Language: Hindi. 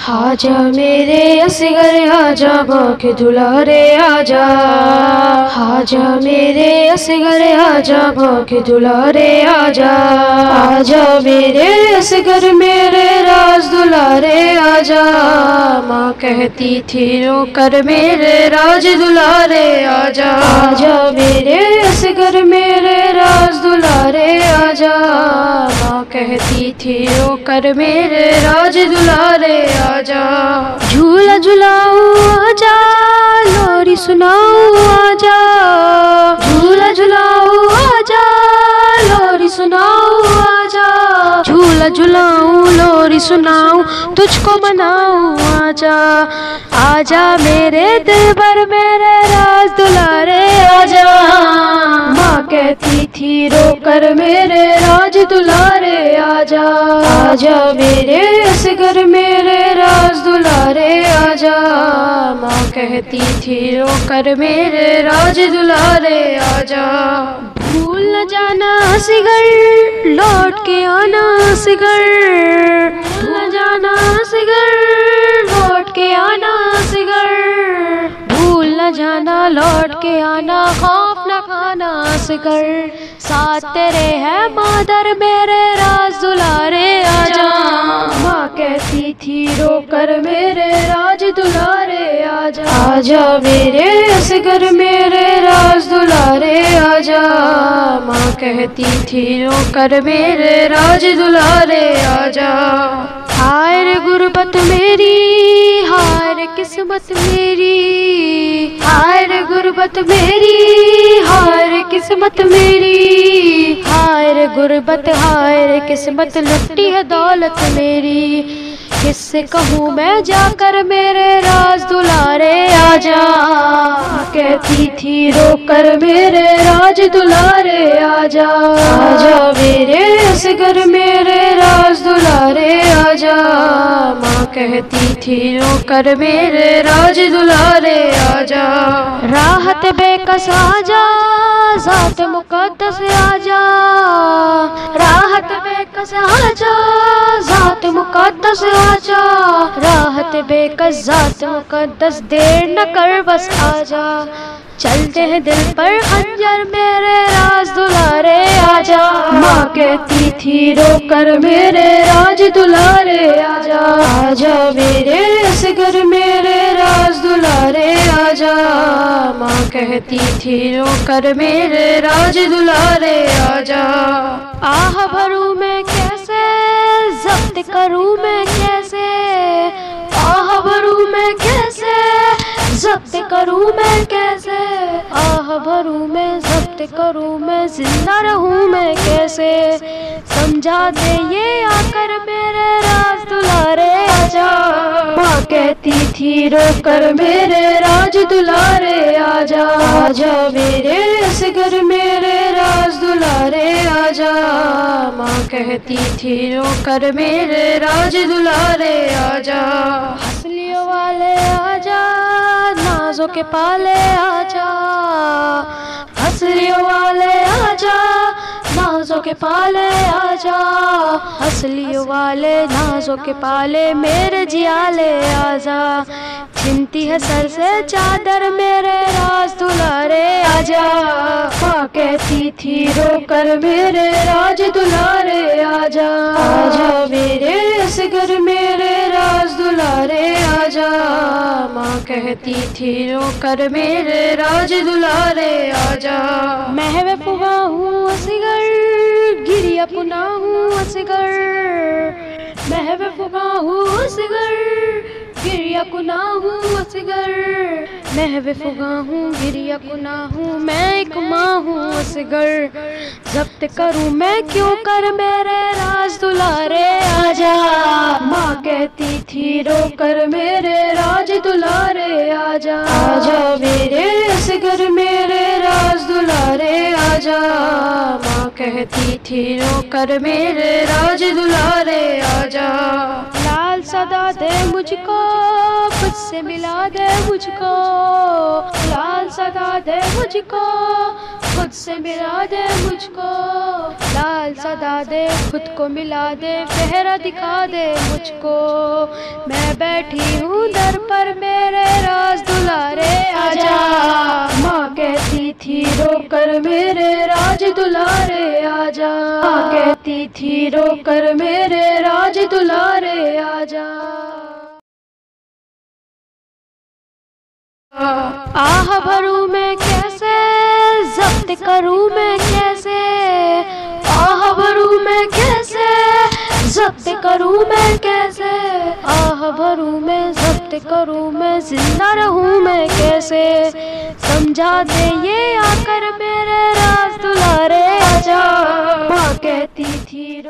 आजा मेरे असगर आजा माँ के दुलारे आजा। आजा मेरे असगर आजा माँ के दुलारे आजा। आजा मेरे असगर मेरे राज दुलारे आजा। माँ कहती थी रो कर मेरे राज दुलारे आजा। आजा मेरे असगर मेरे राज दुलारे आजा। माँ कहती थी रो कर मेरे राज दुलारे आजा। झूला झुलाऊं आजा, लोरी सुनाऊं आजा। झूला झुलाऊं आजा, लोरी सुनाऊं आजा। झूला झुलाऊं लोरी सुनाऊं तुझको मनाऊं आजा। आजा मेरे दिलबर मेरे राज दुलारे आजा। माँ कहती थी रो कर मेरे राज दुलारे आजा। आजा मेरे असगर मेरे राज दुलारे आजा। माँ कहती थी रो कर मेरे राज दुलारे आजा। भूल न जाना असगर लौट के आना असगर। भूल न जाना असगर लौट के आना असगर। भूल न जाना लौट के आना खौफ न खाना असगर। साथ तेरे है मादर मेरे राज दुलारे आजा। माँ कहती थी रो कर मेरे राज दुलारे आजा। आजा मेरे असगर मेरे राज दुलारे आजा। माँ कहती थी रो कर मेरे राज दुलारे आजा। हाय रे गुरबत मेरी, हाय रे किस्मत मेरी। हाय रे गुरबत मेरी, हाय रे किस्मत मेरी। हाय रे गुरबत हाय रे किस्मत लुटी है दौलत मेरी। किससे कहूँ मैं जाकर मेरे राज दुलारे आजा। कहती थी रो कर मेरे राज दुलारे आजा। आजा मेरे असगर मेरे राज दुलारे आजा। माँ कहती थी रो कर मेरे राज दुलारे आजा। राहत बेकस आजा, ज़ात मुक़द्दस आजा। राहत बेकस आजा, ज़ात मुक़द्दस आजा। राहत बेकस ज़ात मुक़द्दस देर न कर बस आजा। चलते हैं दिल पर खंजर मेरे राज दुलारे आजा। माँ कहती थी रो कर मेरे राज दुलारे आजा। आजा मेरे असगर मेरे राज दुलारे आजा। माँ कहती थी रो कर मेरे राज दुलारे आजा। आह भरूं मैं कैसे, जब्त करूं मैं कैसे। आह भरूं मैं कैसे, जब्त करूं मैं कैसे। आह भरूं मैं जब्त करूं मैं, जिंदा रहूं मैं कैसे। समझा दे ये आकर मेरे राज दुलारे आजा। माँ कहती थी रो कर मेरे राज दुलारे आजा। आजा मेरे असगर मेरे राज दुलारे आजा। माँ कहती थी रो कर मेरे राज दुलारे आजा। हंसलियों वाले आजा, नाजों के पाले आजा। हंसलियों वाले आजा, नाजों के पाले आजा। हंसलियों वाले नाजों के पाले मेरे जियाले आजा। छिनती है सर से चादर मेरे राज दुलारे आजा। माँ कहती थी रो कर मेरे राज दुलारे आजा। आजा मेरे असगर मेरे राज दुलारे आजा। माँ कहती थी रो कर मेरे राज दुलारे आजा। महवे फुगा हूँ असगर, गिरी अपना हूँ असगर। महवे फुगा हूँ असगर, गिरिया कुना हूँ असगर। महवे फुगा हूँ गिरिया कुना हूँ, मैं एक माँ हूँ असगर। जब्त करूँ मैं क्यों कर मेरे राज दुलारे आजा। माँ कहती थी रो कर मेरे राज दुलारे आजा। आजा मेरे असगर मेरे राज दुलारे आजा। माँ कहती थी रो कर मेरे राज दुलारे आजा। लाल सदा दे मुझको खुद से मिला दे मुझको, लाल सदा दे मुझको, खुद से मिला दे मुझको, लाल सदा दे, खुद को मिला दे, चेहरा दिखा दे मुझको। मैं बैठी हूँ दर पर, मेरे राज दुलारे आजा। माँ कहती थी रोकर मेरे राज दुलारे आजा, माँ कहती थी रोकर मेरे राज दुलारे आजा। आह भरूं मैं कैसे, जब्त करूं मैं कैसे, आह भरूं मैं कैसे, जब्त करूं मैं कैसे, आह भरूं मैं जब्त करूं मैं, जिंदा रहूं मैं कैसे। समझा दे ये आकर मेरे राज दुलारे आजा। माँ कहती थी